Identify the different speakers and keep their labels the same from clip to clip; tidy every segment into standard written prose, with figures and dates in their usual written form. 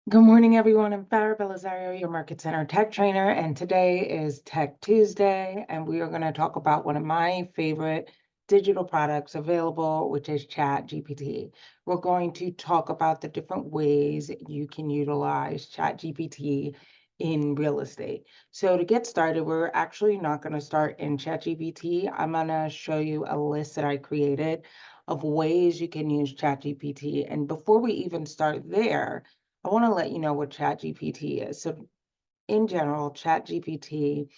Speaker 1: Good morning, everyone. I'm Farah Belisario, your Market Center Tech Trainer, and today is Tech Tuesday, and we are going to talk about one of my favorite digital products available, which is ChatGPT. We're going to talk about the different ways you can utilize ChatGPT in real estate. So to get started, we're actually not going to start in ChatGPT. I'm going to show you a list that I created of ways you can use ChatGPT. And before we even start there, I want to let you know what ChatGPT is. So, in general, ChatGPT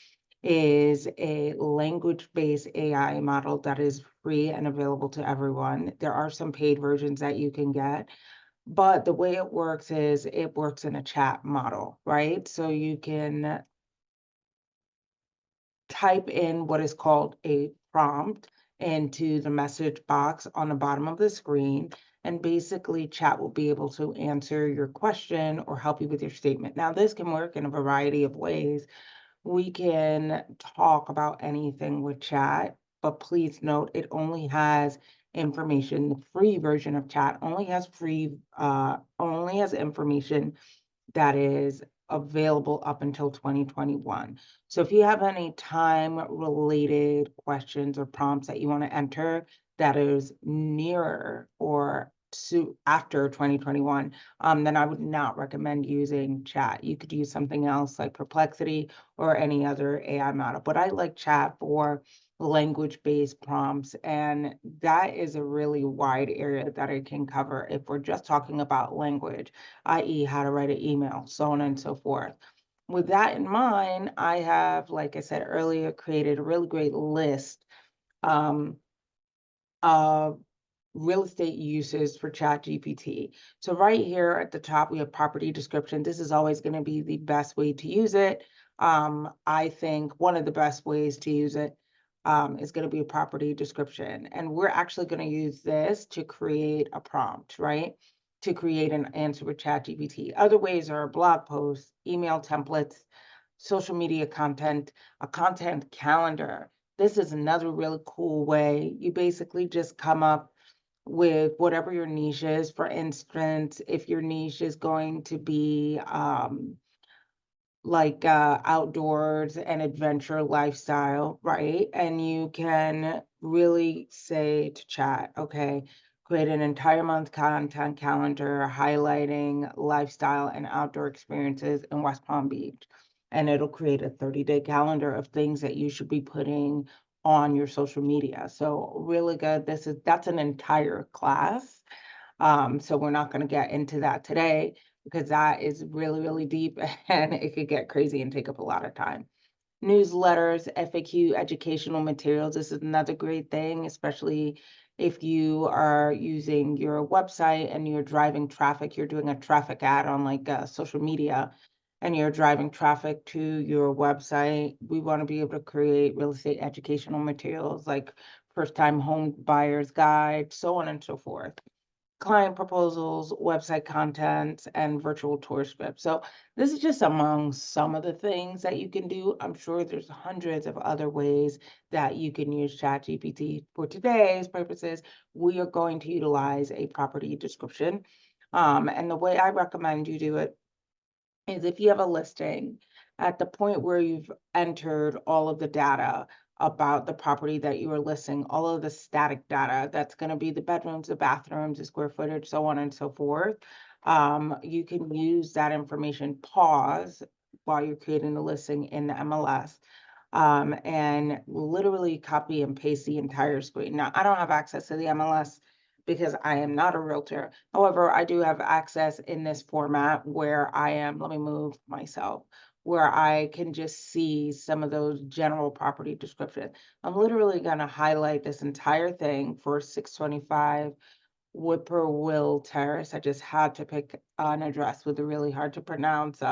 Speaker 1: is a language-based AI model that is free and available to everyone. There are some paid versions that you can get, but the way it works is it works in a chat model, right? So you can type in what is called a prompt into the message box on the bottom of the screen. And basically, chat will be able to answer your question or help you with your statement. Now, this can work in a variety of ways. We can talk about anything with chat, but please note it only has information. The free version of chat only has information that is available up until 2021. So if you have any time-related questions or prompts that you want to enter that is nearer or after 2021, then I would not recommend using chat. You could use something else like Perplexity or any other AI model. But I like chat for language-based prompts, and that is a really wide area that it can cover if we're just talking about language, i.e., how to write an email, so on and so forth. With that in mind, I have, like I said earlier, created a really great list um, of real estate uses for ChatGPT. So right here at the top, we have property description. This is always going to be the best way to use it. I think one of the best ways to use it is going to be a property description. And we're actually going to use this to create a prompt, right? To create an answer with ChatGPT. Other ways are blog posts, email templates, social media content, a content calendar. This is another really cool way. You basically just come up with whatever your niche is. For instance, if your niche is going to be outdoors and adventure lifestyle, right? And you can really say to chat, okay, create an entire month content calendar highlighting lifestyle and outdoor experiences in West Palm Beach. And it'll create a 30-day calendar of things that you should be putting on your social media. So really good. That's an entire class. So we're not going to get into that today because that is really, really deep and it could get crazy and take up a lot of time. Newsletters, FAQ, educational materials. This is another great thing, especially if you are using your website and you're driving traffic, you're doing a traffic ad on social media and you're driving traffic to your website. We want to be able to create real estate educational materials like first time home buyers guide, so on and so forth, client proposals, website content, and virtual tour scripts. So this is just among some of the things that you can do. I'm sure there's hundreds of other ways that you can use ChatGPT. For today's purposes, we are going to utilize a property description. And the way I recommend you do it is if you have a listing at the point where you've entered all of the data about the property that you are listing, all of the static data, that's going to be the bedrooms, the bathrooms, the square footage, so on and so forth. You can use that information, pause while you're creating the listing in the MLS, and literally copy and paste the entire screen. Now, I don't have access to the MLS because I am not a realtor. However, I do have access in this format where I am, let me move myself, where I can just see some of those general property descriptions. I'm literally going to highlight this entire thing for 625 Whippoorwill Terrace. I just had to pick an address with a really hard to pronounce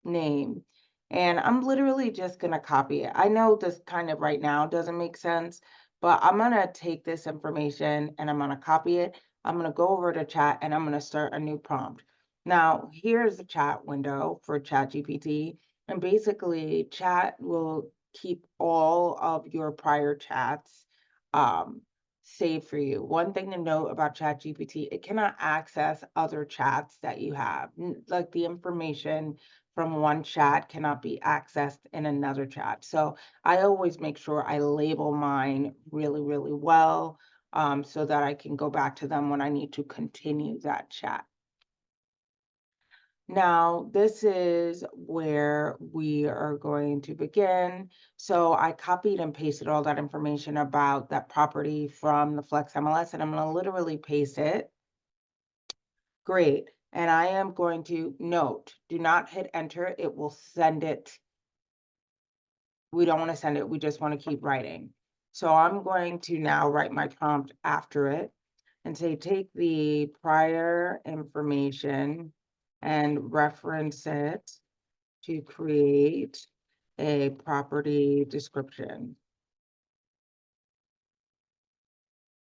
Speaker 1: name. And I'm literally just going to copy it. I know this kind of right now doesn't make sense, but I'm going to take this information and I'm going to copy it. I'm going to go over to chat and I'm going to start a new prompt. Now, here's the chat window for ChatGPT. And basically, chat will keep all of your prior chats um, saved for you. One thing to note about ChatGPT, it cannot access other chats that you have. Like the information from one chat cannot be accessed in another chat. So I always make sure I label mine really, really well, so that I can go back to them when I need to continue that chat. Now, this is where we are going to begin. So I copied and pasted all that information about that property from the Flex MLS, and I'm going to literally paste it. Great. And I am going to note, do not hit enter. It will send it. We don't want to send it. We just want to keep writing. So I'm going to now write my prompt after it and say, take the prior information and reference it to create a property description.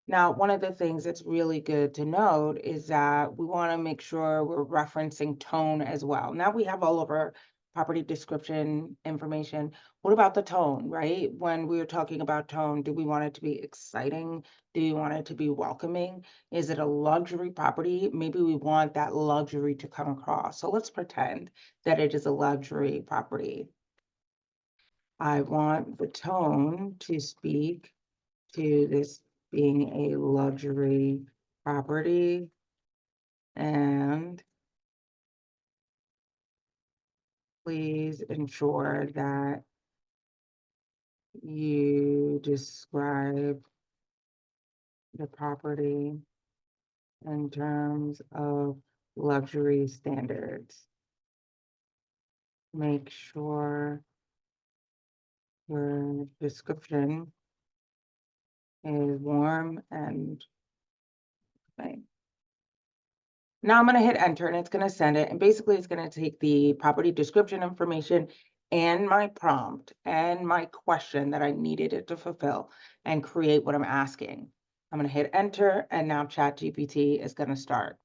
Speaker 1: Now, one of the things that's really good to note is that we want to make sure we're referencing tone as well. Now we have all of our property description information. What about the tone, right? When we're talking about tone, do we want it to be exciting? Do we want it to be welcoming? Is it a luxury property? Maybe we want that luxury to come across. So let's pretend that it is a luxury property. I want the tone to speak to this being a luxury property, and please ensure that you describe the property in terms of luxury standards. Make sure your description is warm and plain. Now I'm going to hit enter and it's going to send it. And basically it's going to take the property description information and my prompt and my question that I needed it to fulfill and create what I'm asking. I'm going to hit enter and now ChatGPT is going to start.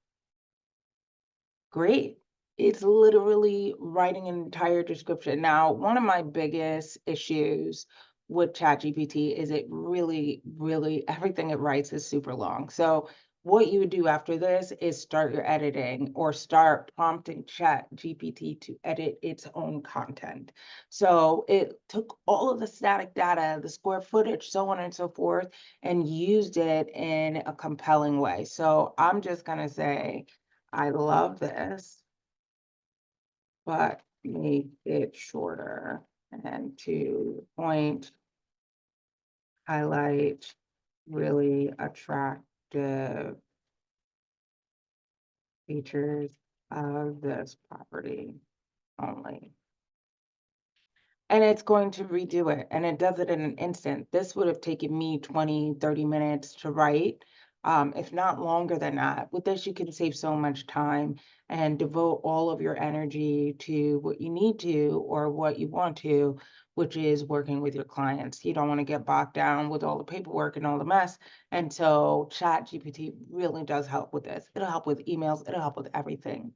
Speaker 1: Great. It's literally writing an entire description. Now, one of my biggest issues with ChatGPT is it really, really, everything it writes is super long. So what you would do after this is start your editing or start prompting ChatGPT to edit its own content. So it took all of the static data, the square footage, so on and so forth, and used it in a compelling way. So I'm just going to say, I love this, but make it shorter and to the point, highlight really attractive features of this property only. And it's going to redo it, and it does it in an instant. This would have taken me 20, 30 minutes to write, if not longer than that. With this, you can save so much time and devote all of your energy to what you need to or what you want to, which is working with your clients. You don't want to get bogged down with all the paperwork and all the mess. And so ChatGPT really does help with this. It'll help with emails, it'll help with everything.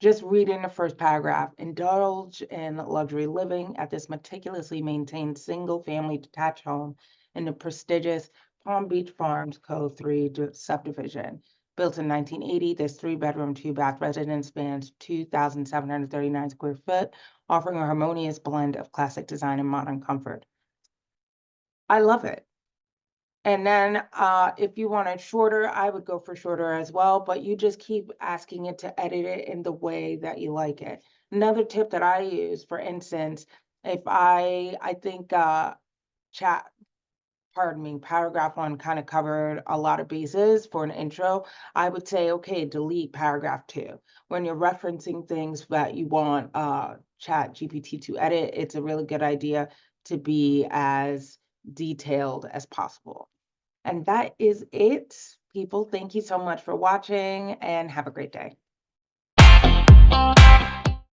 Speaker 1: Just read in the first paragraph. Indulge in luxury living at this meticulously maintained single-family detached home in the prestigious Palm Beach Farms Co. 3 subdivision. Built in 1980, this three-bedroom, two-bath residence spans 2,739 square foot, offering a harmonious blend of classic design and modern comfort. I love it. And then, if you want it shorter, I would go for shorter as well, but you just keep asking it to edit it in the way that you like it. Another tip that I use, for instance, if I think, chat pardon me, paragraph 1 kind of covered a lot of bases for an intro, I would say, okay, delete paragraph 2. When you're referencing things that you want, Chat GPT to edit, it's a really good idea to be as detailed as possible. And that is it, people. Thank you so much for watching and have a great day.